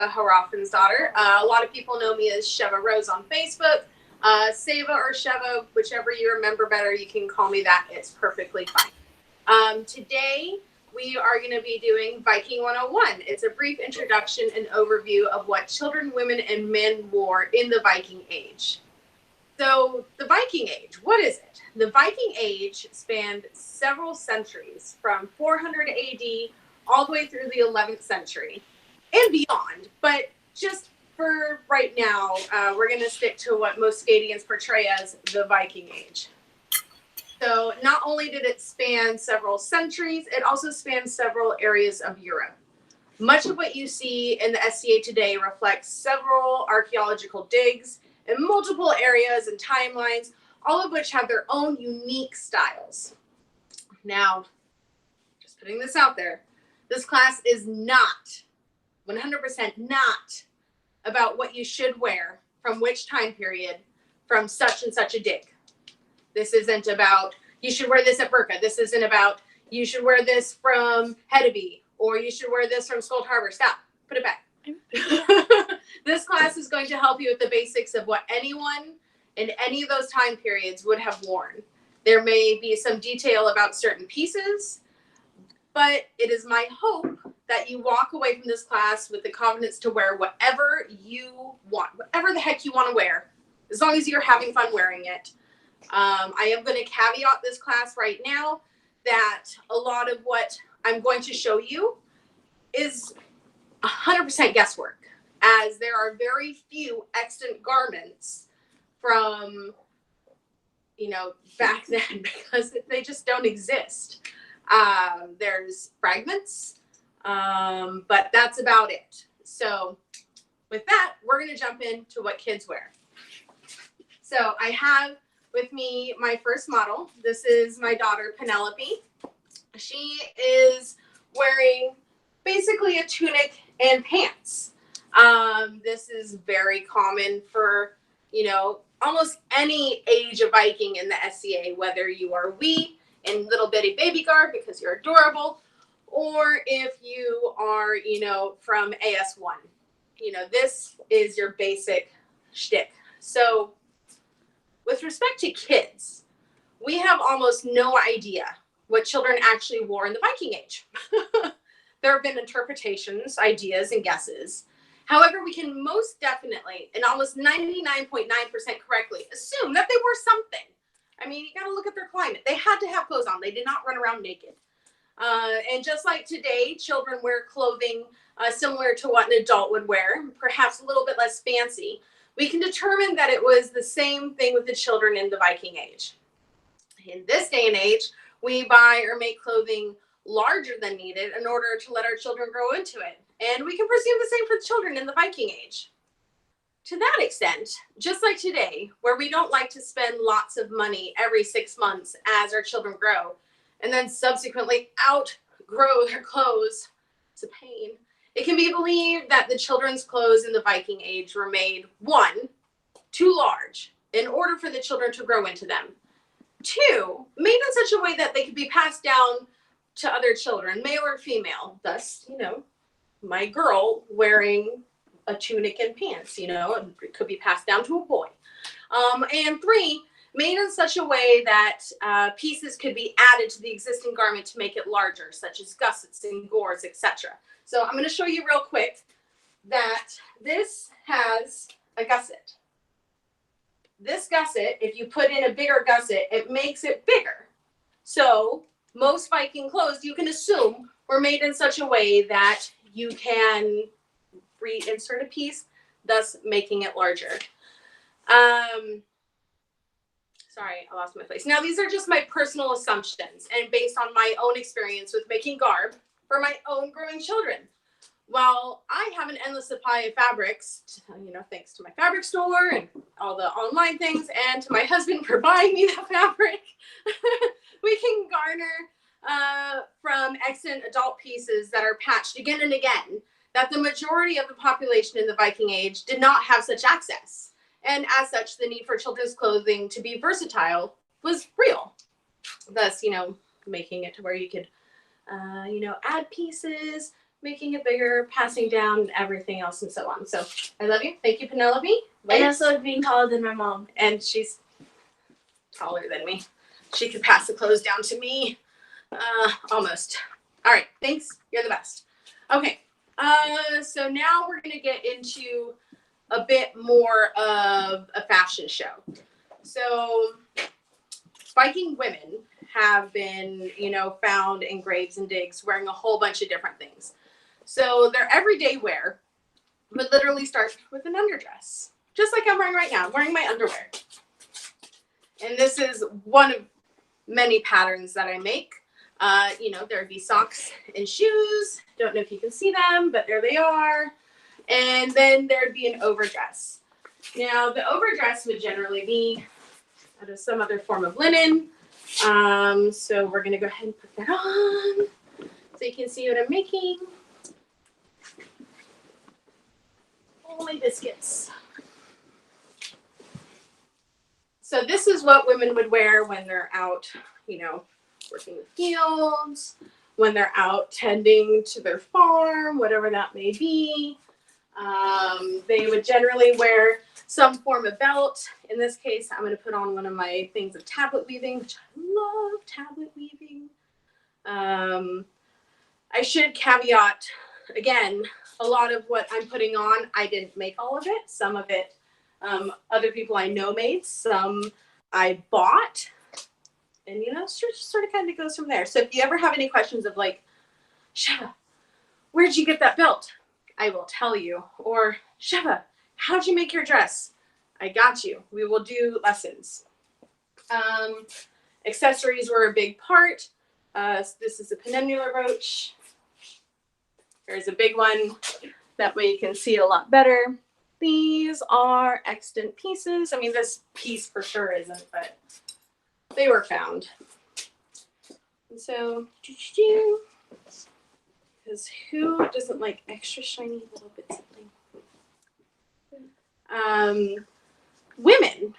Hrafnsdottir. A lot of people know me as Sheva Rose on Facebook. Seva or Sheva, whichever you remember better, you can call me that. It's perfectly fine. Today, we are going to be doing Viking 101. It's a brief introduction and overview of what children, women, and men wore in the Viking Age. So, the Viking Age, what is it? The Viking Age spanned several centuries, from 400 AD all the way through the 11th century and beyond. But just for right now, we're going to stick to what most Skadians portray as the Viking Age. So not only did it span several centuries, it also spans several areas of Europe. Much of what you see in the SCA today reflects several archaeological digs in multiple areas and timelines, all of which have their own unique styles. Now, just putting this out there, this class is not, 100% not, about what you should wear from which time period from such and such a dig. This isn't about, you should wear this at Burka. This isn't about, you should wear this from Hedeby, or you should wear this from Skold Harbor. Stop. Put it back. This class is going to help you with the basics of what anyone in any of those time periods would have worn. There may be some detail about certain pieces, but it is my hope that you walk away from this class with the confidence to wear whatever you want, whatever the heck you want to wear, as long as you're having fun wearing it. I am going to caveat this class right now that a lot of what I'm going to show you is 100% guesswork, as there are very few extant garments from, back then, because they just don't exist. There's fragments, but that's about it. So with that, we're going to jump into what kids wear. So I have with me my first model. This is my daughter, Penelope. She is wearing basically a tunic and pants. This is very common for, almost any age of Viking in the SCA, whether you are wee in little bitty baby garb because you're adorable, or if you are, from AS1. This is your basic shtick. So with respect to kids, we have almost no idea what children actually wore in the Viking Age. There have been interpretations, ideas, and guesses. However, we can most definitely, and almost 99.9% correctly, assume that they wore something. I mean, you got to look at their climate. They had to have clothes on. They did not run around naked. And just like today, children wear clothing similar to what an adult would wear, perhaps a little bit less fancy. We can determine that it was the same thing with the children in the Viking Age. In this day and age, we buy or make clothing larger than needed in order to let our children grow into it. And we can presume the same for the children in the Viking Age. To that extent, just like today, where we don't like to spend lots of money every 6 months as our children grow, and then subsequently outgrow their clothes, it's a pain. It can be believed that the children's clothes in the Viking Age were made, 1, too large in order for the children to grow into them. 2, made in such a way that they could be passed down to other children, male or female. Thus, my girl wearing a tunic and pants, it could be passed down to a boy. And 3, made in such a way that pieces could be added to the existing garment to make it larger, such as gussets and gores, etc. So I'm going to show you real quick that this has a gusset. This gusset, if you put in a bigger gusset, it makes it bigger. So most Viking clothes, you can assume, were made in such a way that you can reinsert a piece, thus making it larger. Sorry, I lost my place. Now, these are just my personal assumptions and based on my own experience with making garb for my own growing children. While I have an endless supply of fabrics, thanks to my fabric store and all the online things, and to my husband for buying me the fabric, we can garner from excellent adult pieces that are patched again and again, that the majority of the population in the Viking Age did not have such access. And as such, the need for children's clothing to be versatile was real. Thus, making it to where you could, add pieces, making it bigger, passing down everything else and so on. So I love you. Thank you, Penelope. Wait. And also being taller than my mom. And she's taller than me. She could pass the clothes down to me. Almost. All right. Thanks. You're the best. Okay. So now we're going to get into a bit more of a fashion show. So Viking women have been, found in graves and digs wearing a whole bunch of different things. So their everyday wear would literally start with an underdress, just like I'm wearing right now. I'm wearing my underwear. And this is one of many patterns that I make. There'd be socks and shoes. Don't know if you can see them, but there they are. And then there'd be an overdress. Now, the overdress would generally be out of some other form of linen. So we're going to go ahead and put that on so you can see what I'm making. All my biscuits. So this is what women would wear when they're out, working the fields, when they're out tending to their farm, whatever that may be. They would generally wear some form of belt. In this case, I'm going to put on one of my things of tablet weaving, which I love tablet weaving. I should caveat, again, a lot of what I'm putting on, I didn't make all of it. Some of it, other people I know made. Some I bought. And, sort of kind of goes from there. So if you ever have any questions of like, Sheva, where'd you get that belt? I will tell you. Or, Sheva, how'd you make your dress? I got you. We will do lessons. Accessories were a big part. This is a peninsular brooch. There's a big one. That way you can see it a lot better. These are extant pieces. I mean, this piece for sure isn't, but they were found. And so, because who doesn't like extra shiny little bits of thing? Women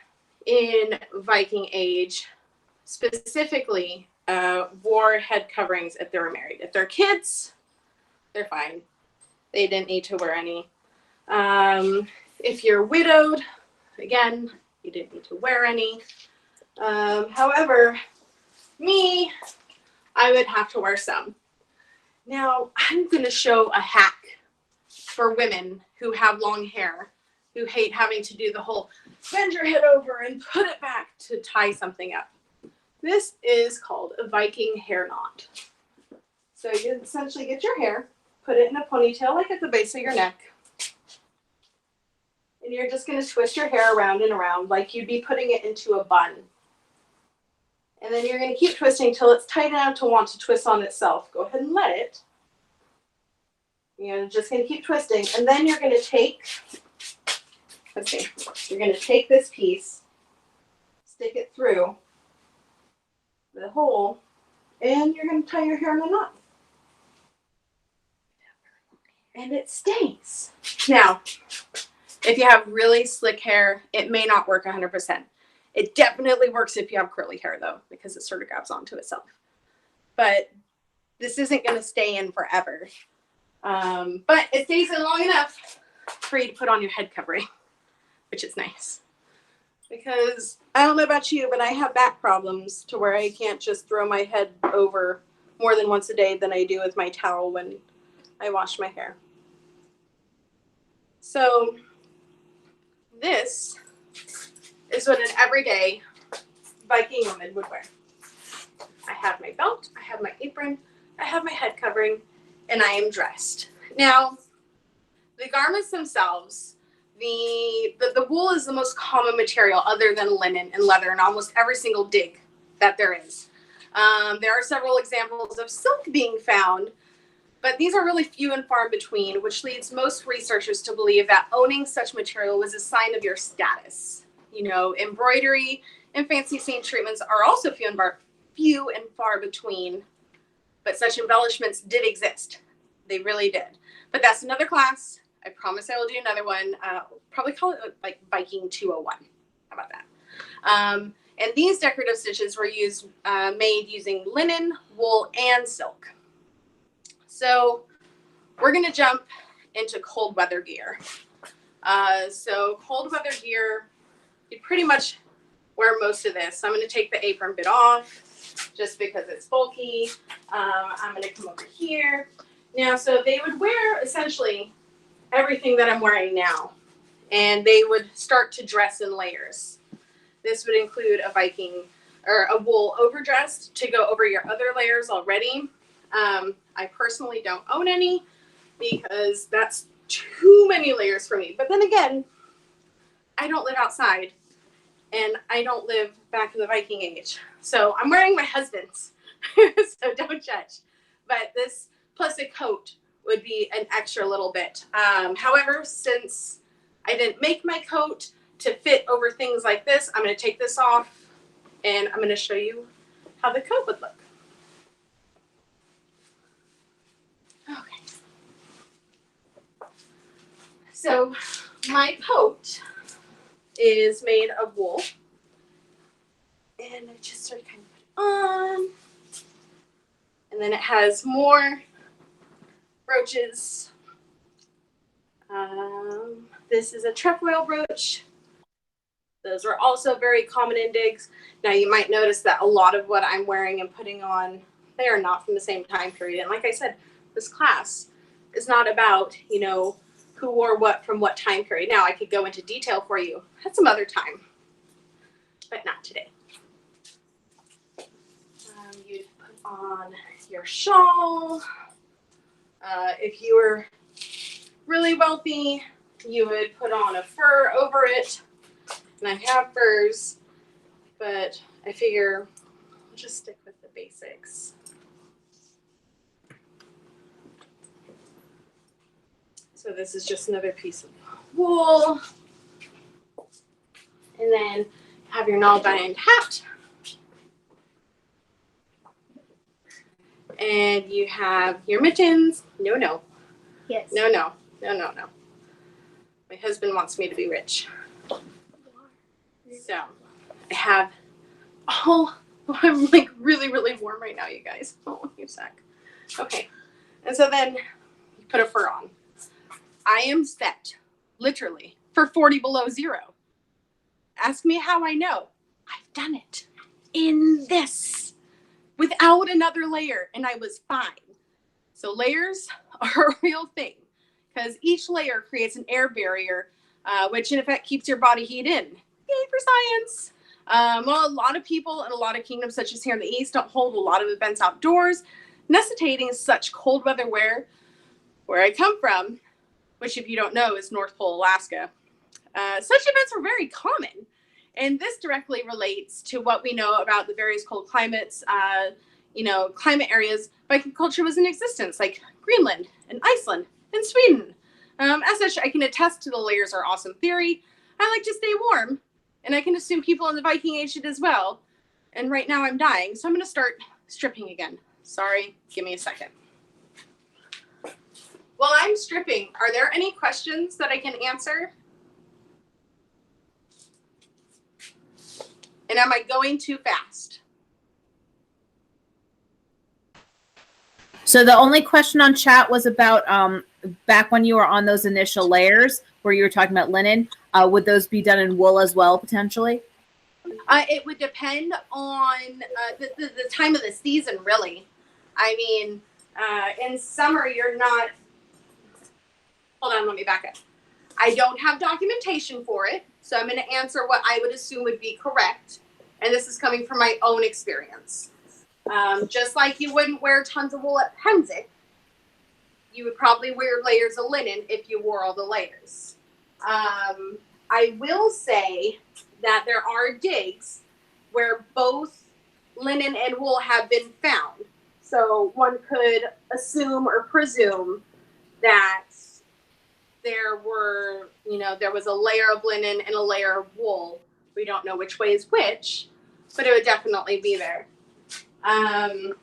in Viking age specifically wore head coverings if they were married. If they're kids, they're fine. They didn't need to wear any. If you're widowed, again, you didn't need to wear any. However, me, I would have to wear some. Now, I'm going to show a hack for women who have long hair, who hate having to do the whole bend your head over and put it back to tie something up. This is called a Viking hair knot. So you essentially get your hair, put it in a ponytail like at the base of your neck, and you're just going to twist your hair around and around like you'd be putting it into a bun. And then you're going to keep twisting until it's tight enough to want to twist on itself. Go ahead and let it. You're just going to keep twisting. And then you're going to take, you're going to take this piece, stick it through the hole, and you're going to tie your hair in a knot. And it stays. Now, if you have really slick hair, it may not work 100%. It definitely works if you have curly hair, though, because it sort of grabs onto itself. But this isn't going to stay in forever. But it stays in long enough for you to put on your head covering, which is nice. Because I don't know about you, but I have back problems to where I can't just throw my head over more than once a day than I do with my towel when I wash my hair. So this is what an everyday Viking woman would wear. I have my belt, I have my apron, I have my head covering, and I am dressed. Now, the garments themselves, the wool is the most common material other than linen and leather in almost every single dig that there is. There are several examples of silk being found, but these are really few and far between, which leads most researchers to believe that owning such material was a sign of your status. Embroidery and fancy scene treatments are also few and far between, but such embellishments did exist. They really did. But that's another class. I promise I will do another one. Probably call it like Viking 201. How about that? And these decorative stitches were made using linen, wool, and silk. So we're going to jump into cold weather gear. So cold weather gear, you pretty much wear most of this. So I'm going to take the apron bit off just because it's bulky. I'm going to come over here. Now, so they would wear essentially everything that I'm wearing now, and they would start to dress in layers. This would include a Viking or a wool overdress to go over your other layers already. I personally don't own any because that's too many layers for me. But then again, I don't live outside and I don't live back in the Viking age. So I'm wearing my husband's, so don't judge. But this plus a coat would be an extra little bit. However, since I didn't make my coat to fit over things like this, I'm going to take this off and I'm going to show you how the coat would look. Okay. So my coat is made of wool. And I just sort of kind of put it on. And then it has more brooches. This is a trefoil brooch. Those are also very common in digs. Now you might notice that a lot of what I'm wearing and putting on, they are not from the same time period. And like I said, this class is not about, you know, who wore what from what time period. Now I could go into detail for you at some other time, but not today. You'd put on your shawl. If you were really wealthy, you would put on a fur over it. And I have furs, but I figure I'll just stick with the basics. So this is just another piece of wool. And then have your knobbind hat. And you have your mittens. No. Yes. No. My husband wants me to be rich. So I have, I'm like really, really warm right now, you guys. Oh, you suck. Okay. And so then you put a fur on. I am set, literally, for 40 below zero. Ask me how I know. I've done it in this without another layer, and I was fine. So layers are a real thing because each layer creates an air barrier, which in effect keeps your body heat in. Yay for science. Well, a lot of people in a lot of kingdoms, such as here in the East, don't hold a lot of events outdoors, necessitating such cold weather wear. Where I come from, which if you don't know is North Pole, Alaska, such events were very common. And this directly relates to what we know about the various cold climates, climate areas Viking culture was in existence, like Greenland and Iceland and Sweden. As such, I can attest to the layers are awesome theory. I like to stay warm, and I can assume people in the Viking age did as well. And right now I'm dying, so I'm going to start stripping again. Sorry, give me a second. While I'm stripping, are there any questions that I can answer? And am I going too fast? So the only question on chat was about back when you were on those initial layers where you were talking about linen, would those be done in wool as well, potentially? It would depend on the time of the season, really. I mean, in summer, you're not... Hold on, let me back up. I don't have documentation for it, so I'm going to answer what I would assume would be correct. And this is coming from my own experience. Just like you wouldn't wear tons of wool at Pemsic, you would probably wear layers of linen if you wore all the layers. I will say that there are digs where both linen and wool have been found. So one could assume or presume that there was a layer of linen and a layer of wool. We don't know which way is which, but it would definitely be there. But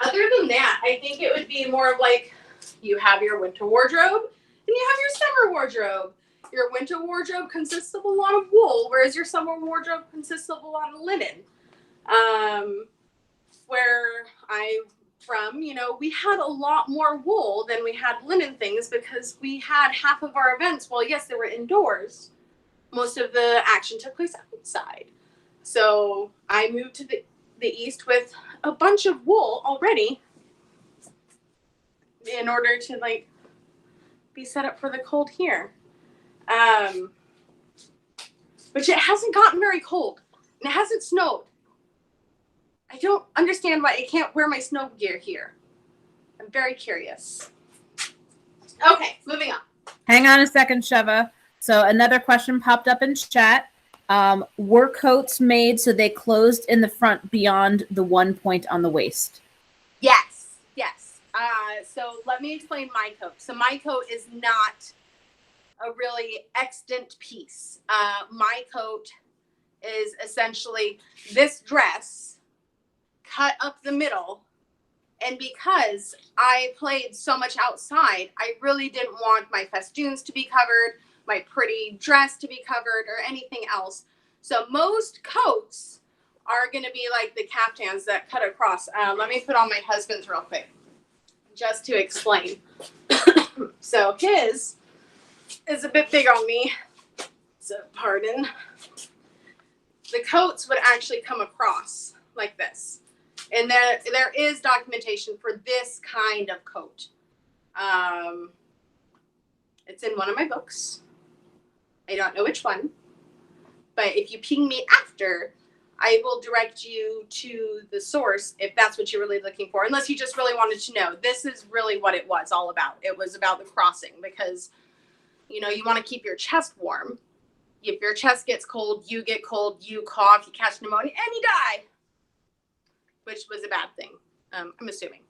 other than that, I think it would be more of like you have your winter wardrobe and you have your summer wardrobe. Your winter wardrobe consists of a lot of wool, whereas your summer wardrobe consists of a lot of linen. Where I from, we had a lot more wool than we had linen things because we had half of our events. Well, yes, they were indoors. Most of the action took place outside. So I moved to the east with a bunch of wool already in order to be set up for the cold here. Which it hasn't gotten very cold and it hasn't snowed. I don't understand why I can't wear my snow gear here. I'm very curious. Okay, moving on. Hang on a second, Sheva. So another question popped up in chat. Were coats made so they closed in the front beyond the 1 point on the waist? Yes. So let me explain my coat. So my coat is not a really extant piece. My coat is essentially this dress cut up the middle. And because I played so much outside, I really didn't want my festoons to be covered, my pretty dress to be covered, or anything else. So most coats are going to be like the caftans that cut across. Let me put on my husband's real quick, just to explain. So his is a bit big on me, so pardon. The coats would actually come across like this. And there is documentation for this kind of coat. It's in one of my books. I don't know which one. But if you ping me after, I will direct you to the source if that's what you're really looking for. Unless you just really wanted to know. This is really what it was all about. It was about the crossing because, you want to keep your chest warm. If your chest gets cold, you get cold, you cough, you catch pneumonia, and you die. Which was a bad thing, I'm assuming.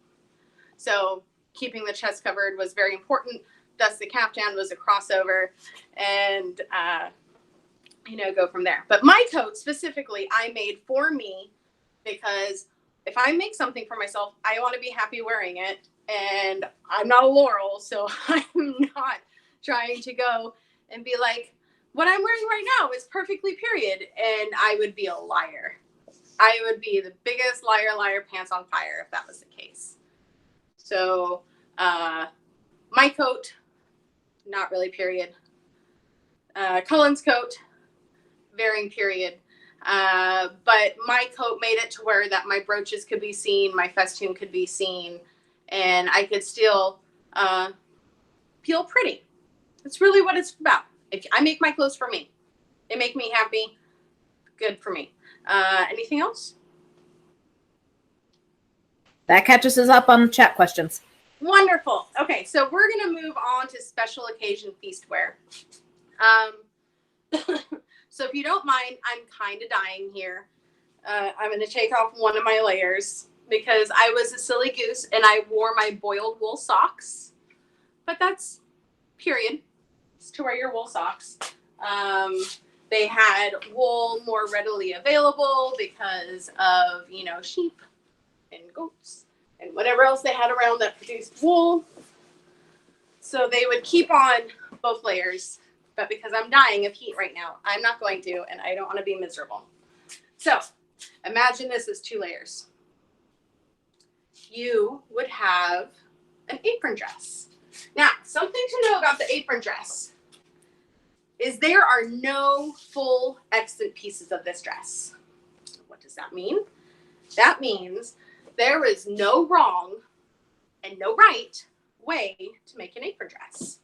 So keeping the chest covered was very important. Thus, the caftan was a crossover, and go from there. But my coat specifically, I made for me because if I make something for myself, I want to be happy wearing it, and I'm not a Laurel, so I'm not trying to go and be like, what I'm wearing right now is perfectly period, and I would be a liar. I would be the biggest liar, pants on fire if that was the case. So, my coat, not really period. Cullen's coat, varying period. But my coat made it to where that my brooches could be seen, my festoon could be seen, and I could still feel pretty. That's really what it's about. If I make my clothes for me, they make me happy, good for me. Anything else? That catches us up on the chat questions. Wonderful. Okay, so we're going to move on to special occasion feast wear. So if you don't mind, I'm kind of dying here. I'm going to take off one of my layers because I was a silly goose and I wore my boiled wool socks. But that's period. It's to wear your wool socks. They had wool more readily available because of, sheep and goats and whatever else they had around that produced wool. So they would keep on both layers. But because I'm dying of heat right now, I'm not going to, and I don't want to be miserable. So imagine this as 2 layers. You would have an apron dress. Now, something to know about the apron dress is there are no full extant pieces of this dress. What does that mean? That means there is no wrong and no right way to make an apron dress.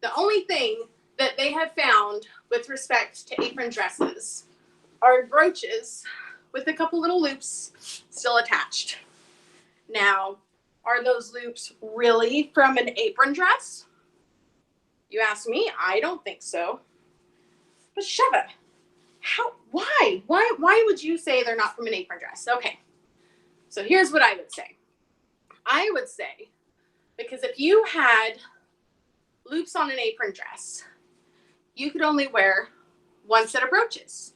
The only thing that they have found with respect to apron dresses are brooches with a couple little loops still attached. Now, are those loops really from an apron dress? You ask me, I don't think so. But Sheva, why would you say they're not from an apron dress? Okay, so here's what I would say. I would say, because if you had loops on an apron dress, you could only wear 1 set of brooches.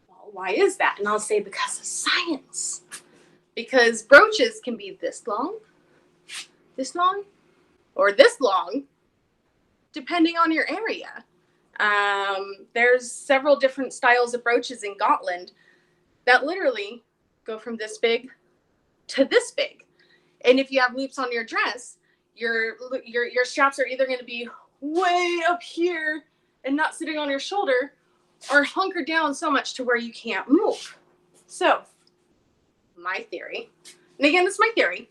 Well, why is that? And I'll say because of science. Because brooches can be this long, or this long, depending on your area. There's several different styles of brooches in Gotland that literally go from this big to this big. And if you have loops on your dress, your straps are either going to be way up here and not sitting on your shoulder, or hunkered down so much to where you can't move. So my theory, and again, this is my theory,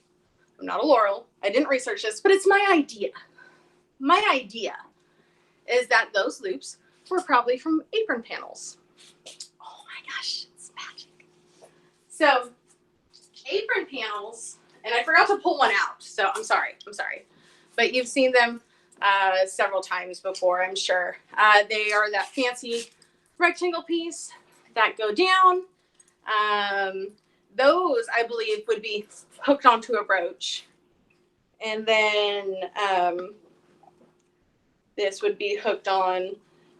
I'm not a Laurel, I didn't research this, but it's my idea. My idea is that those loops were probably from apron panels. Oh my gosh, it's magic. So apron panels, and I forgot to pull one out, so I'm sorry. But you've seen them several times before, I'm sure. They are that fancy rectangle piece that go down. Those, I believe, would be hooked onto a brooch. And then this would be hooked on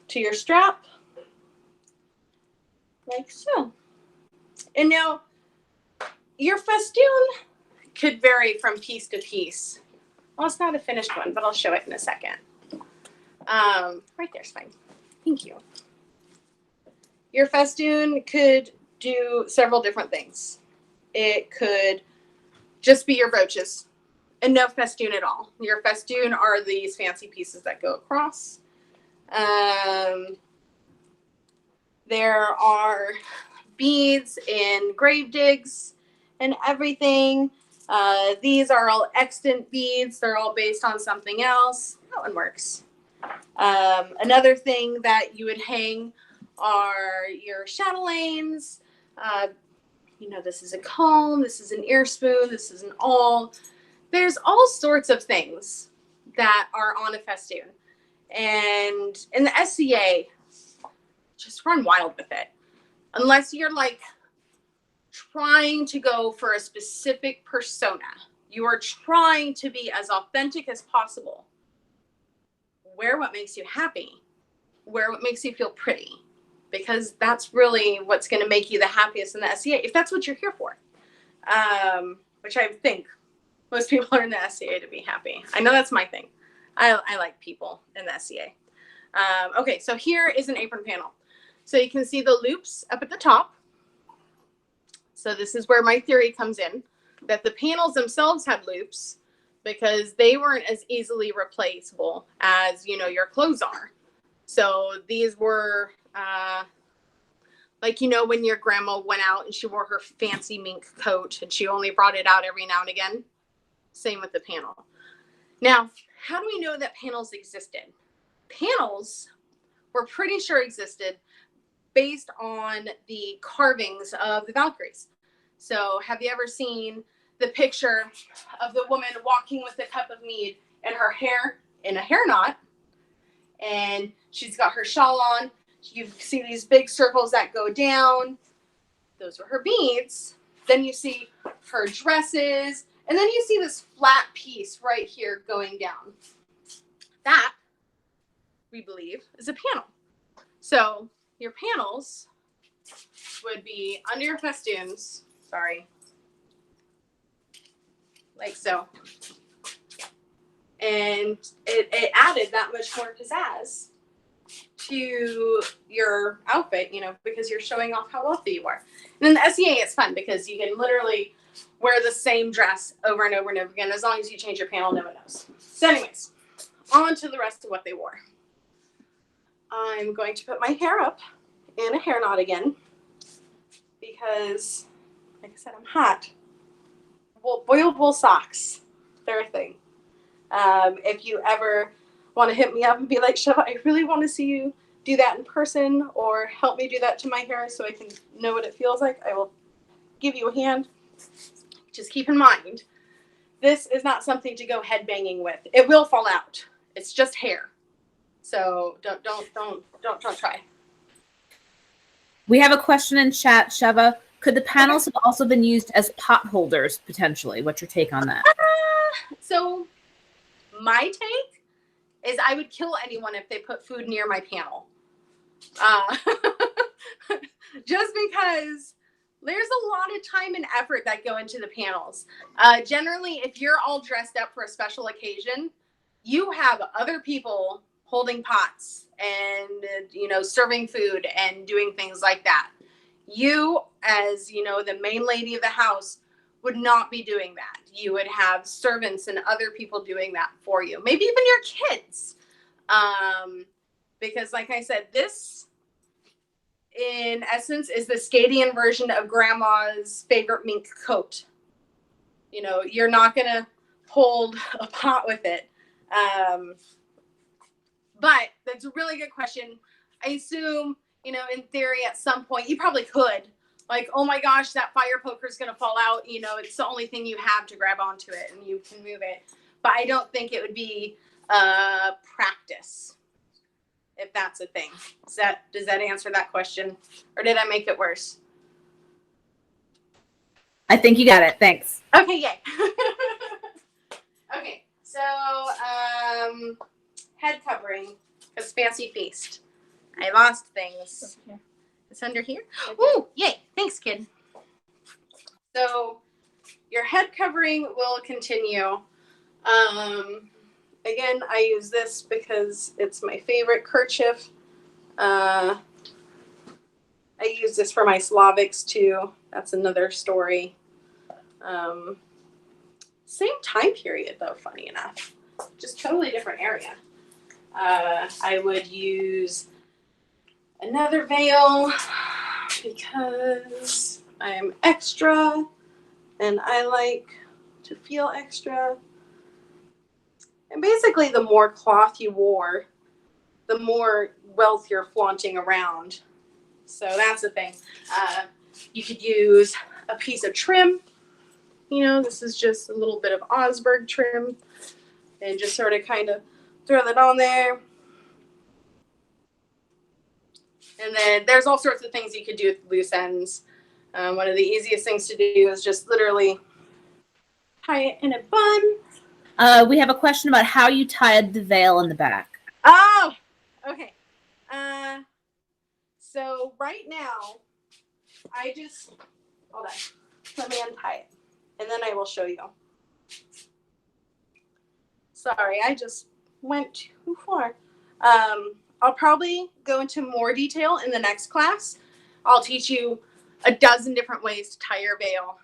to your strap, like so. And now, your festoon could vary from piece to piece. Well, it's not a finished one, but I'll show it in a second. Right there's fine. Thank you. Your festoon could do several different things. It could just be your brooches and no festoon at all. Your festoon are these fancy pieces that go across. There are beads in grave digs and everything. These are all extant beads. They're all based on something else. That one works. Another thing that you would hang are your chatelaines. This is a comb, this is an ear spoon, this is an awl. There's all sorts of things that are on a festoon. And in the SCA, just run wild with it. Unless you're like trying to go for a specific persona. You are trying to be as authentic as possible. Wear what makes you happy. Wear what makes you feel pretty. Because that's really what's going to make you the happiest in the SCA, if that's what you're here for. Which I think most people are in the SCA to be happy. I know that's my thing. I like people in the SCA. Okay, so here is an apron panel. So you can see the loops up at the top. So this is where my theory comes in, that the panels themselves had loops because they weren't as easily replaceable as, your clothes are. So these were, when your grandma went out and she wore her fancy mink coat and she only brought it out every now and again. Same with the panel. Now, how do we know that panels existed? Panels, we're pretty sure existed based on the carvings of the Valkyries. So have you ever seen the picture of the woman walking with a cup of mead and her hair in a hair knot? And she's got her shawl on. You see these big circles that go down. Those are her beads. Then you see her dresses. And then you see this flat piece right here going down. That, we believe, is a panel. So your panels would be under your festoons. Sorry. Like so. And it added that much more pizzazz to your outfit, because you're showing off how wealthy you are. And in the SCA, it's fun because you can literally wear the same dress over and over and over again. As long as you change your panel, no one knows. So anyways, on to the rest of what they wore. I'm going to put my hair up in a hair knot again because, like I said, I'm hot. Well, boiled wool socks, they're a thing. If you ever want to hit me up and be like, Sheva, I really want to see you do that in person, or help me do that to my hair so I can know what it feels like, I will give you a hand. Just keep in mind, this is not something to go headbanging with. It will fall out. It's just hair. So don't try. We have a question in chat, Sheva. Could the panels have also been used as pot holders, potentially? What's your take on that? So my take is I would kill anyone if they put food near my panel. Just because there's a lot of time and effort that go into the panels. Generally, if you're all dressed up for a special occasion, you have other people holding pots and, serving food and doing things like that. You, as, the main lady of the house, would not be doing that. You would have servants and other people doing that for you. Maybe even your kids. Because like I said, this in essence is the Scadian version of grandma's favorite mink coat. You know, you're not going to hold a pot with it. But that's a really good question. I assume, you know, in theory, at some point, you probably could. Like, oh my gosh, that fire poker is going to fall out. You know, it's the only thing you have to grab onto it and you can move it. But I don't think it would be practice, if that's a thing. Does that answer that question? Or did I make it worse? I think you got it. Thanks. Okay, yay. Okay, so head covering, because fancy feast. I lost things. Okay. It's under here. Okay. Ooh, yay. Thanks, kid. So your head covering will continue. Again, I use this because it's my favorite kerchief. I use this for my Slavics too. That's another story. Same time period though, funny enough. Just totally different area. I would use another veil because I'm extra and I like to feel extra. And basically the more cloth you wore, the more wealth you're flaunting around. So that's the thing. You could use a piece of trim. You know, this is just a little bit of Osberg trim. And just sort of kind of throw that on there. And then there's all sorts of things you could do with loose ends. One of the easiest things to do is just literally tie it in a bun. We have a question about how you tied the veil in the back. Oh, okay. So right now, I just, hold on, let me untie it, and then I will show you. Sorry, I just went too far. I'll probably go into more detail in the next class. I'll teach you a dozen different ways to tie your veil.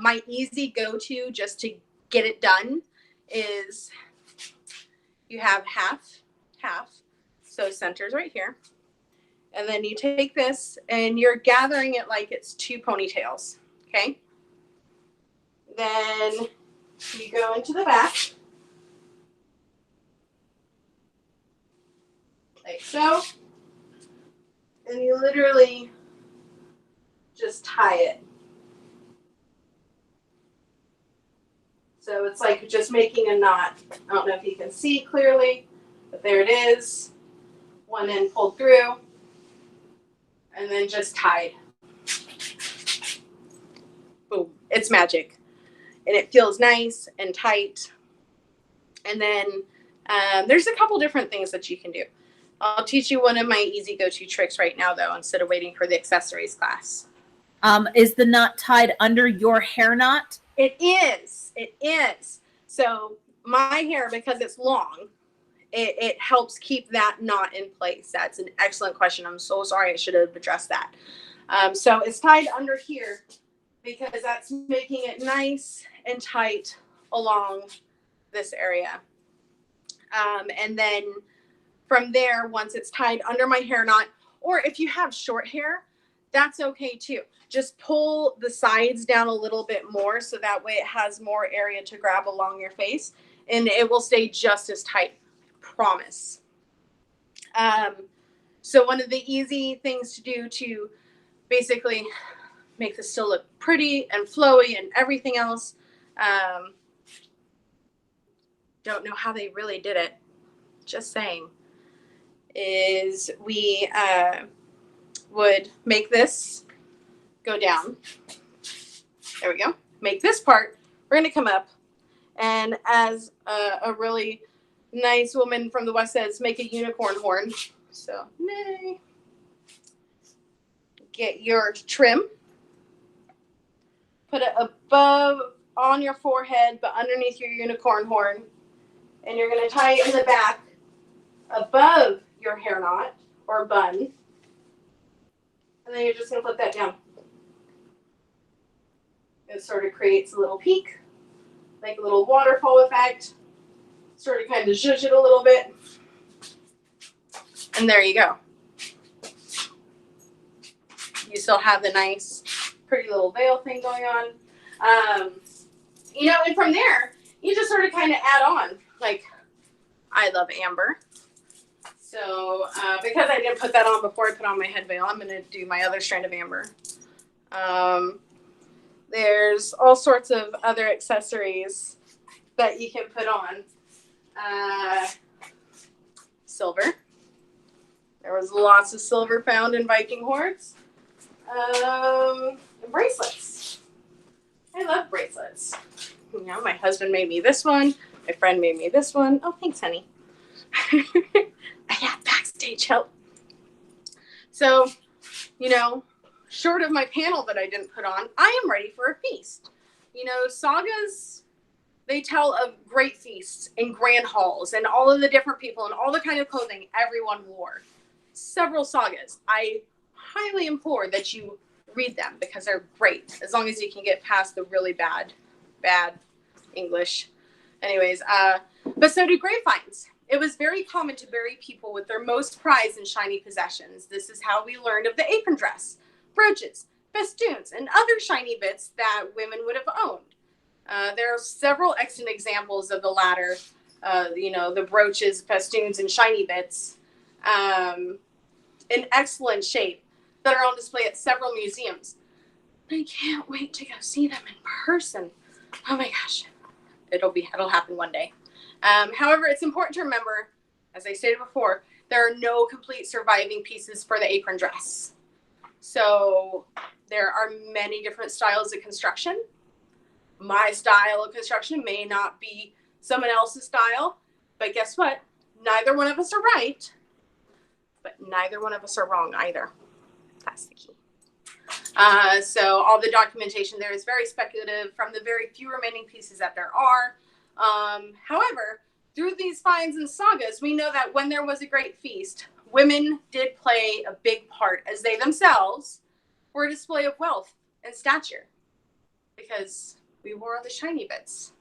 My easy go-to just to get it done is you have half, so center's right here. And then you take this and you're gathering it like it's two ponytails, okay? Then you go into the back, like so, and you literally just tie it. So it's like just making a knot. I don't know if you can see clearly, but there it is. One end pulled through, and then just tied. Boom. It's magic. And it feels nice and tight. And then there's a couple different things that you can do. I'll teach you one of my easy go-to tricks right now, though, instead of waiting for the accessories class. Is the knot tied under your hair knot? It is. It is. So my hair, because it's long, it helps keep that knot in place. That's an excellent question. I'm so sorry. I should have addressed that. So it's tied under here because that's making it nice and tight along this area. And then from there, once it's tied under my hair knot, or if you have short hair, that's okay too. Just pull the sides down a little bit more so that way it has more area to grab along your face and it will stay just as tight. Promise. So one of the easy things to do to basically make this still look pretty and flowy and everything else, don't know how they really did it, just saying, is we would make this go down. There we go. Make this part. We're going to come up. And as a really nice woman from the West says, make a unicorn horn. So, nay. Get your trim. Put it above on your forehead, but underneath your unicorn horn. And you're going to tie it in the back above your hair knot or bun. And then you're just going to flip that down. It sort of creates a little peak, like a little waterfall effect. Sort of kind of zhuzh it a little bit. And there you go. You still have the nice, pretty little veil thing going on. And from there, you just sort of kind of add on. Like, I love amber. So, because I didn't put that on before I put on my head veil, I'm going to do my other strand of amber. There's all sorts of other accessories that you can put on. Silver. There was lots of silver found in Viking hoards. Bracelets. I love bracelets. My husband made me this one. My friend made me this one. Oh, thanks, honey. I have backstage help. So, short of my panel that I didn't put on, I am ready for a feast. Sagas, they tell of great feasts and grand halls and all of the different people and all the kind of clothing everyone wore. Several sagas. I highly implore that you read them because they're great, as long as you can get past the really bad English. Anyways, but so do grapevines. It was very common to bury people with their most prized and shiny possessions. This is how we learned of the apron dress, brooches, festoons, and other shiny bits that women would have owned. There are several excellent examples of the latter, the brooches, festoons, and shiny bits in excellent shape that are on display at several museums. I can't wait to go see them in person. Oh my gosh. It'll happen one day. However, it's important to remember, as I stated before, there are no complete surviving pieces for the apron dress. So there are many different styles of construction. My style of construction may not be someone else's style, but guess what? Neither one of us are right, but neither one of us are wrong either. That's the key. So all the documentation there is very speculative from the very few remaining pieces that there are. However, through these finds and sagas, we know that when there was a great feast, women did play a big part, as they themselves were a display of wealth and stature, because we wore the shiny bits.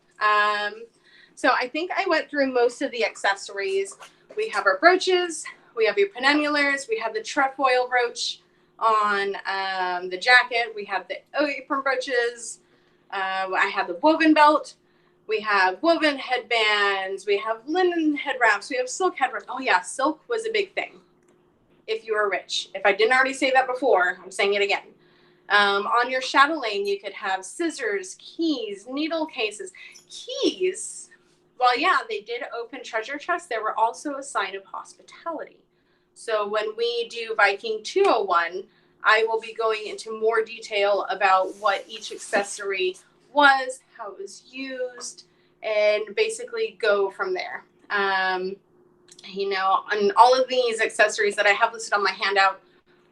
So I think I went through most of the accessories. We have our brooches, we have your penannulars, we have the trefoil brooch on the jacket, we have the apron brooches, I have the woven belt, we have woven headbands, we have linen head wraps, we have silk head wraps. Oh yeah, silk was a big thing if you were rich. If I didn't already say that before, I'm saying it again. On your chatelaine, you could have scissors, keys, needle cases. Keys, well, yeah, they did open treasure chests. They were also a sign of hospitality. So when we do Viking 201, I will be going into more detail about what each accessory was, how it was used, and basically go from there. And all of these accessories that I have listed on my handout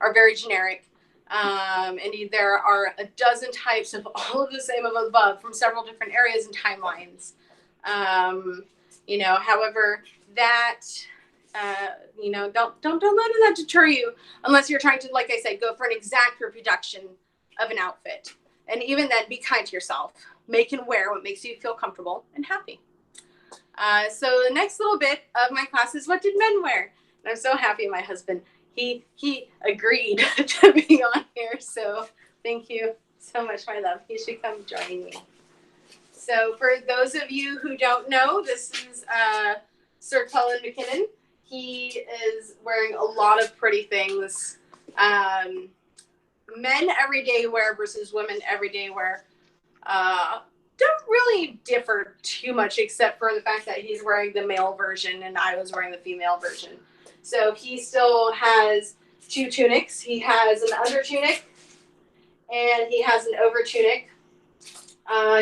are very generic. And there are a dozen types of all of the same of above from several different areas and timelines. However, that, don't let that deter you unless you're trying to, like I said, go for an exact reproduction of an outfit. And even then, be kind to yourself. Make and wear what makes you feel comfortable and happy. So the next little bit of my class is, what did men wear? And I'm so happy my husband, he agreed to be on here. So thank you so much, my love. You should come join me. So for those of you who don't know, this is Sir Cullen McKinnon. He is wearing a lot of pretty things. Men everyday wear versus women everyday wear don't really differ too much, except for the fact that he's wearing the male version and I was wearing the female version. So he still has two tunics. He has an under tunic and he has an over tunic.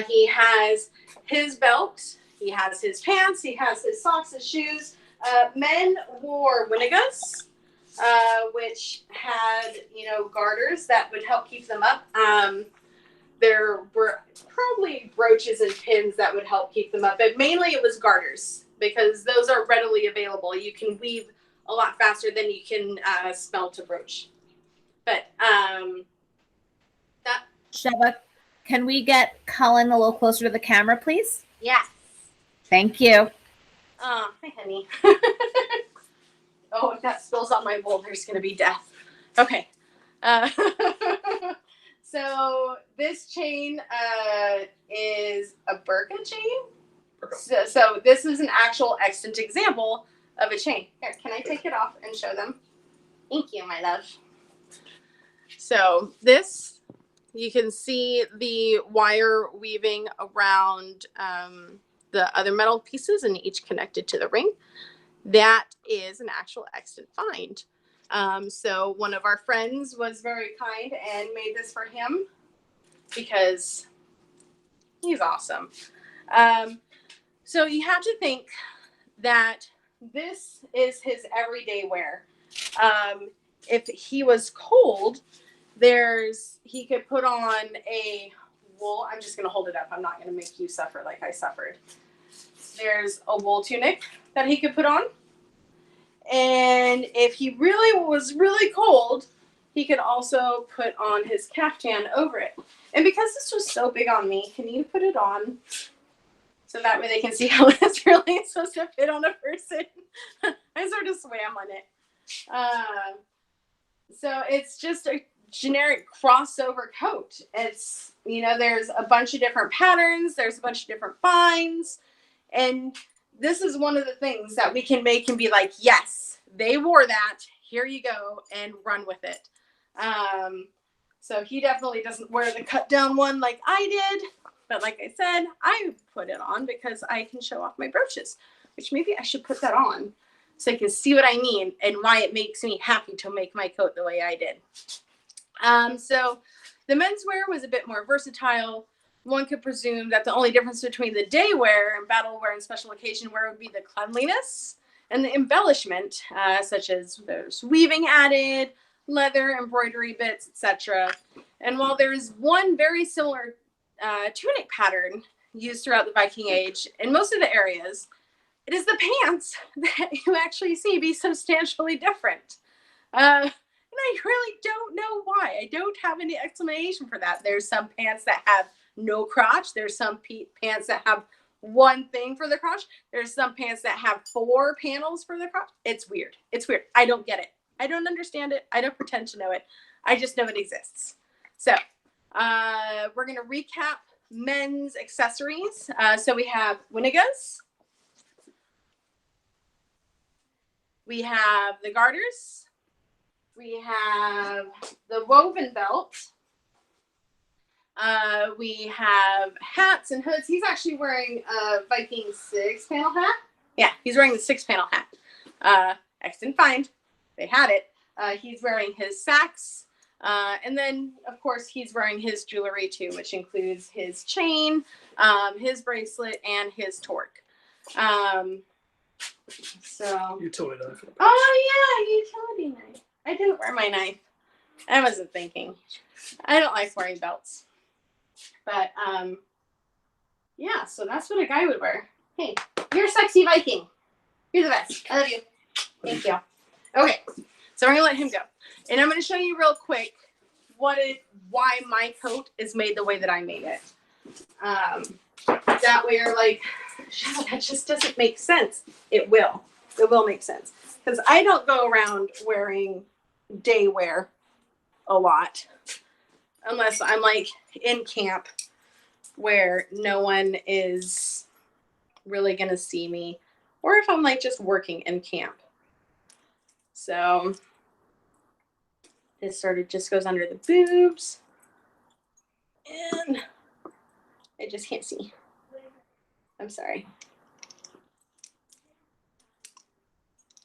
He has his belt. He has his pants. He has his socks, his shoes. Men wore winnegas, which had, garters that would help keep them up. There were probably brooches and pins that would help keep them up, but mainly it was garters because those are readily available. You can weave a lot faster than you can smelt a brooch. But Sheva, can we get Cullen a little closer to the camera, please? Yes. Thank you. Oh, hi, honey. Oh, if that spills on my bowl, there's going to be death. Okay. So this chain is a Birka chain. So this is an actual extant example of a chain. Here, can I take it off and show them? Thank you, my love. So this, you can see the wire weaving around the other metal pieces and each connected to the ring. That is an actual extant find. So one of our friends was very kind and made this for him because he's awesome. So you have to think that this is his everyday wear. If he was cold, he could put on a wool. I'm just going to hold it up. I'm not going to make you suffer like I suffered. There's a wool tunic that he could put on. And if he really was really cold, he could also put on his caftan over it. And because this was so big on me, can you put it on so that way they can see how it's really supposed to fit on a person? I sort of swam on it. So it's just a generic crossover coat. It's, there's a bunch of different patterns. There's a bunch of different finds. And this is one of the things that we can make and be like, yes, they wore that. Here you go, and run with it. So he definitely doesn't wear the cut down one like I did. But like I said, I put it on because I can show off my brooches, which maybe I should put that on so I can see what I mean and why it makes me happy to make my coat the way I did. So the menswear was a bit more versatile. One could presume that the only difference between the day wear and battle wear and special occasion wear would be the cleanliness and the embellishment, such as there's weaving added, leather, embroidery bits, etc. And while there is one very similar tunic pattern used throughout the Viking Age in most of the areas, it is the pants that you actually see be substantially different. And I really don't know why. I don't have any explanation for that. There's some pants that have no crotch. There's some pants that have one thing for the crotch. There's some pants that have 4 panels for the crotch. It's weird. It's weird. I don't get it. I don't understand it. I don't pretend to know it. I just know it exists. So we're going to recap men's accessories. So we have winnigas. We have the garters. We have the woven belt. We have hats and hoods. He's actually wearing a Viking 6-panel hat. Yeah, he's wearing the 6-panel hat. Extant find. They had it. He's wearing his sacks. And then, of course, he's wearing his jewelry too, which includes his chain, his bracelet, and his torque. So. Utility knife. Oh, yeah, utility knife. I didn't wear my knife. I wasn't thinking. I don't like wearing belts. But, yeah, so that's what a guy would wear. Hey, you're a sexy Viking. You're the best. I love you. Thank you. Okay, so we're going to let him go. And I'm going to show you real quick why my coat is made the way that I made it. That way you're like, that just doesn't make sense. It will. It will make sense. Because I don't go around wearing day wear a lot. Unless I'm like in camp where no one is really going to see me. Or if I'm like just working in camp. So this sort of just goes under the boobs. And I just can't see. I'm sorry.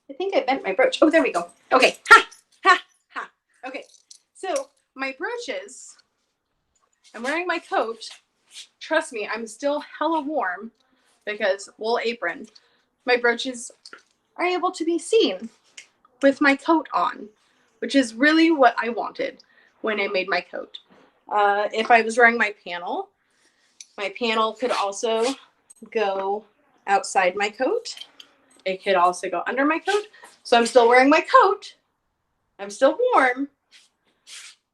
I think I bent my brooch. Oh, there we go. Okay. Ha! Ha! Ha! Okay. So my brooches, I'm wearing my coat. Trust me, I'm still hella warm because wool apron. My brooches are able to be seen with my coat on, which is really what I wanted when I made my coat. If I was wearing my panel could also go outside my coat. It could also go under my coat. So I'm still wearing my coat. I'm still warm,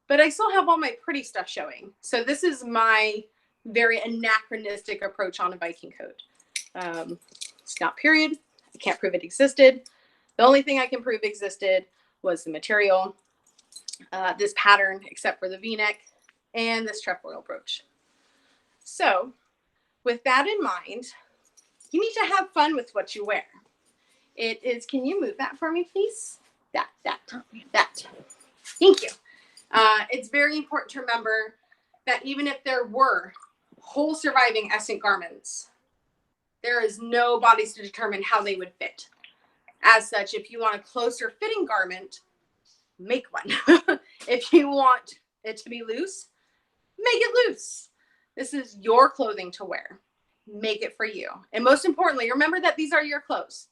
but I still have all my pretty stuff showing. So this is my very anachronistic approach on a Viking coat. It's not period. I can't prove it existed. The only thing I can prove existed was the material, this pattern, except for the V-neck, and this trefoil brooch. So with that in mind, you need to have fun with what you wear. It is, can you move that for me, please? That. Thank you. It's very important to remember that even if there were whole surviving Essent garments, there is no bodies to determine how they would fit. As such, if you want a closer fitting garment, make one. If you want it to be loose, make it loose. This is your clothing to wear. Make it for you. And most importantly, remember that these are your clothes.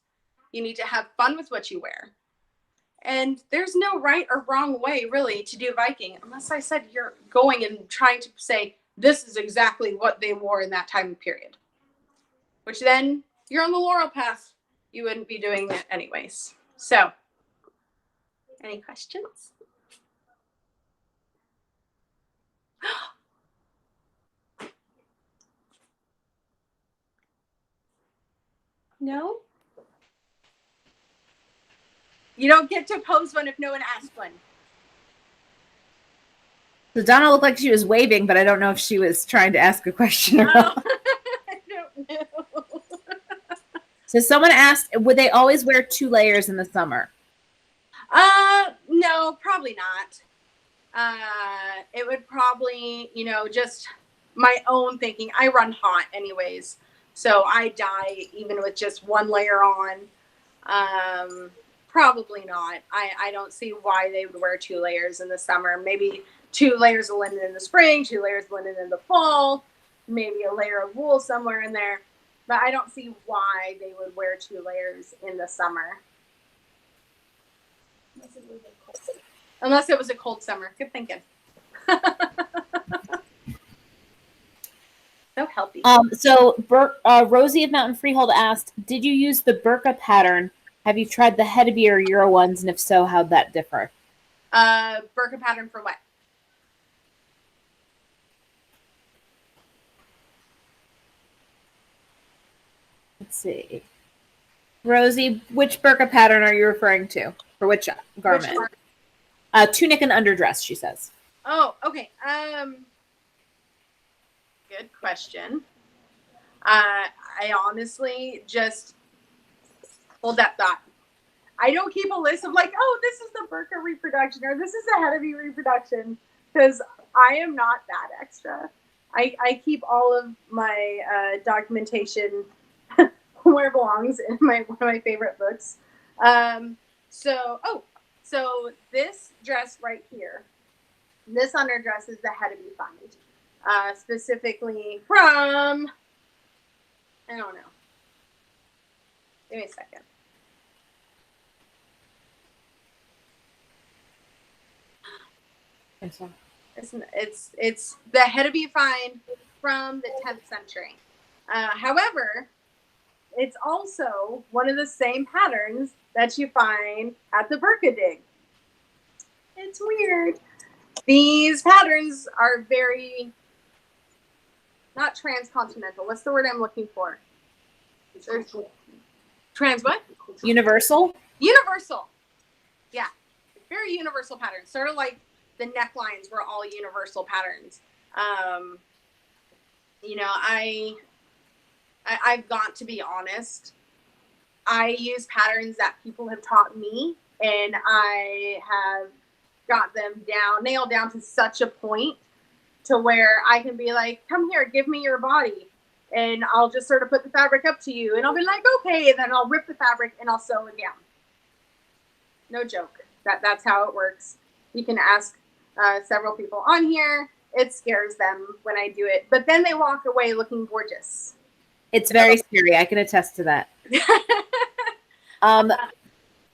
You need to have fun with what you wear. And there's no right or wrong way, really, to do Viking, unless I said you're going and trying to say, this is exactly what they wore in that time period. Which then, you're on the laurel path. You wouldn't be doing it anyways. So, any questions? No? You don't get to pose one if no one asks one. So Donna looked like she was waving, but I don't know if she was trying to ask a question or not. I don't know. So someone asked, would they always wear 2 layers in the summer? No, probably not. It would probably, just my own thinking. I run hot anyways, so I die even with just 1 layer on. Probably not. I don't see why they would wear 2 layers in the summer. Maybe 2 layers of linen in the spring, 2 layers of linen in the fall, maybe a layer of wool somewhere in there. But I don't see why they would wear 2 layers in the summer. Unless it was a cold summer. Good thinking. So healthy. So Rosie of Mountain Freehold asked, did you use the burqa pattern? Have you tried the headgear Euro ones? And if so, how'd that differ? Burqa pattern for what? Let's see. Rosie, which burqa pattern are you referring to? For which garment? Tunic and underdress, she says. Oh, okay. Good question. I honestly just hold that thought. I don't keep a list of like, oh, this is the burqa reproduction or this is the head of you reproduction, because I am not that extra. I keep all of my documentation where it belongs in one of my favorite books. So this dress right here, this underdress is the head of you find, specifically from, I don't know. Give me a second. It's the head of you find from the 10th century. However, it's also one of the same patterns that you find at the burqa dig. It's weird. These patterns are very, not transcontinental. What's the word I'm looking for? Trans what? Universal? Universal. Yeah. Very universal patterns. Sort of like the necklines were all universal patterns. I've got to be honest. I use patterns that people have taught me, and I have got them nailed down to such a point to where I can be like, come here, give me your body. And I'll just sort of put the fabric up to you, and I'll be like, okay. And then I'll rip the fabric and I'll sew it down. No joke. That's how it works. You can ask several people on here. It scares them when I do it, but then they walk away looking gorgeous. It's very scary. I can attest to that.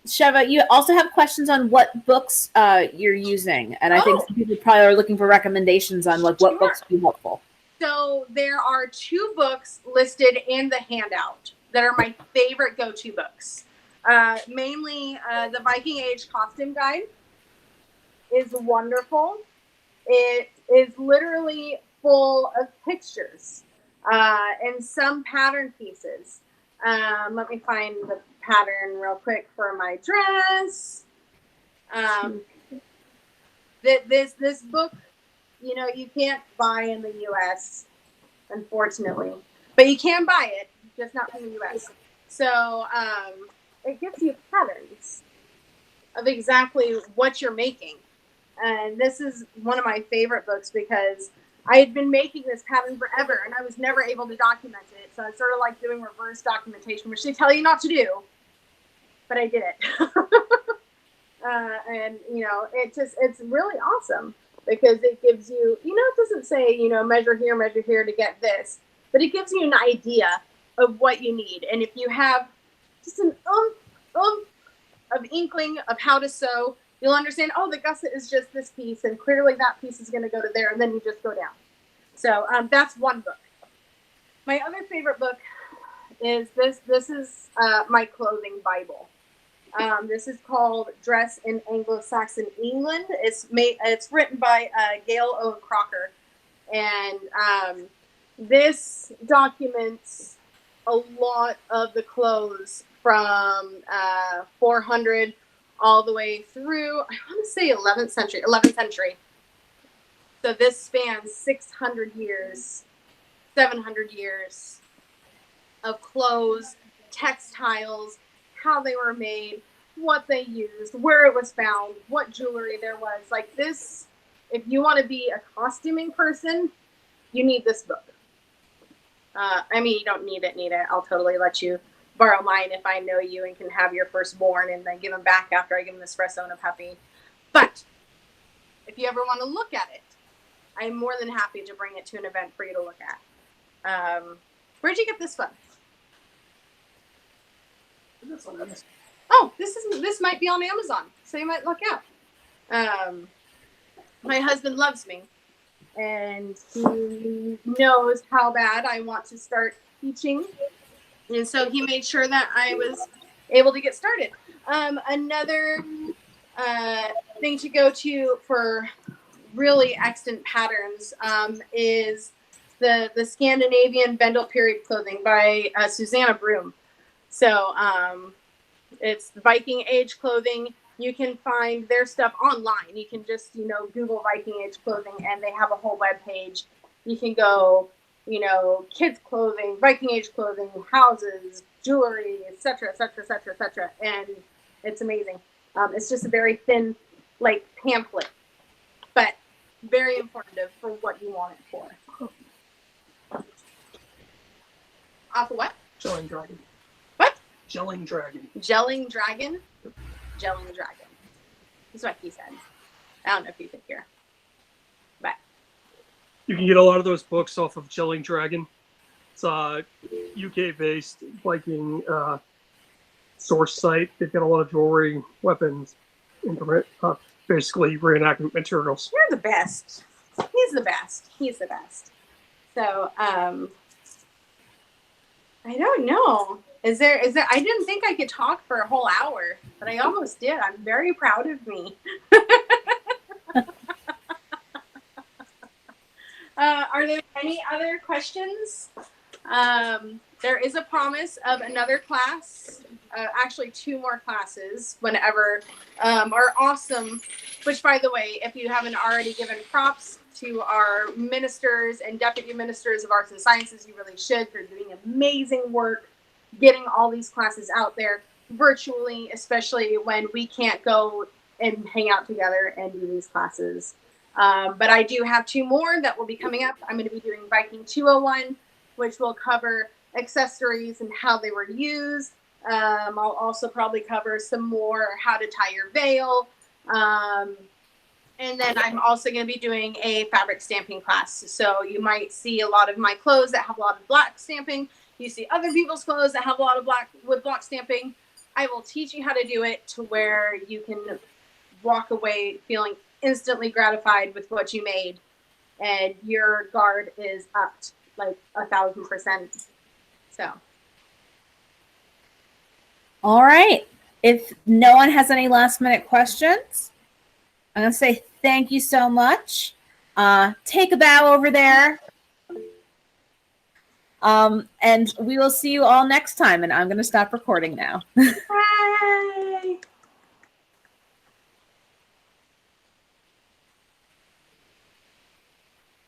Sheva, you also have questions on what books you're using, and I think some people probably are looking for recommendations on what books would be helpful. So there are 2 books listed in the handout that are my favorite go-to books. Mainly the Viking Age Costume Guide is wonderful. It is literally full of pictures and some pattern pieces. Let me find the pattern real quick for my dress. This book, you know, you can't buy in the U.S., unfortunately, but you can buy it, just not from the U.S. So it gives you patterns of exactly what you're making. And this is one of my favorite books because I had been making this pattern forever and I was never able to document it. So it's sort of like doing reverse documentation, which they tell you not to do, but I did it. And, you know, it's really awesome because it gives you, you know, it doesn't say, you know, measure here to get this, but it gives you an idea of what you need. And if you have just an of inkling of how to sew, you'll understand, oh, the gusset is just this piece, and clearly that piece is going to go to there, and then you just go down. So that's one book. My other favorite book is this. This is my clothing Bible. This is called Dress in Anglo-Saxon England. It's written by Gail Owen Crocker, and this documents a lot of the clothes from 400 all the way through, I want to say 11th century. So this spans 600 years, 700 years of clothes, textiles, how they were made, what they used, where it was found, what jewelry there was. Like this, if you want to be a costuming person, you need this book. I mean, you don't need it. I'll totally let you borrow mine if I know you and can have your firstborn and then give him back after I give him the espresso and a puppy. But if you ever want to look at it, I'm more than happy to bring it to an event for you to look at. Where'd you get this one? Oh, this might be on Amazon, so you might look out. My husband loves me, and he knows how bad I want to start teaching, and so he made sure that I was able to get started. Another thing to go to for really extant patterns is the Scandinavian Vendel period clothing by Susanna Broom. So it's Viking age clothing. You can find their stuff online. You can just, you know, Google Viking age clothing and they have a whole web page. You can go, you know, kids clothing, Viking age clothing, houses, jewelry, etc., etc., etc., etc. And it's amazing. It's just a very thin, like, pamphlet, but very informative for what you want it for. Off of what? Gelling Dragon. What? Gelling Dragon. Gelling Dragon? Gelling Dragon. That's what he said. I don't know if you could hear. But You can get a lot of those books off of Gelling Dragon. It's a UK-based Viking source site. They've got a lot of jewelry, weapons, basically reenactment materials. you're the best. He's the best. He's the best. So, I don't know. Is there, I didn't think I could talk for a whole hour, but I almost did. I'm very proud of me. Are there any other questions? There is a promise of another class, actually 2 more classes whenever our awesome, which by the way, if you haven't already given props to our ministers and deputy ministers of arts and sciences, you really should. They're doing amazing work getting all these classes out there virtually, especially when we can't go and hang out together and do these classes. But I do have 2 more that will be coming up. I'm going to be doing Viking 201, which will cover accessories and how they were used. I'll also probably cover some more how to tie your veil. And then I'm also going to be doing a fabric stamping class. So you might see a lot of my clothes that have a lot of black stamping. You see other people's clothes that have a lot of block stamping. I will teach you how to do it to where you can walk away feeling instantly gratified with what you made, and your guard is upped like 1,000%. So, All right. If no one has any last minute questions, I'm going to say thank you so much. Take a bow over there. And we will see you all next time. And I'm going to stop recording now. Bye.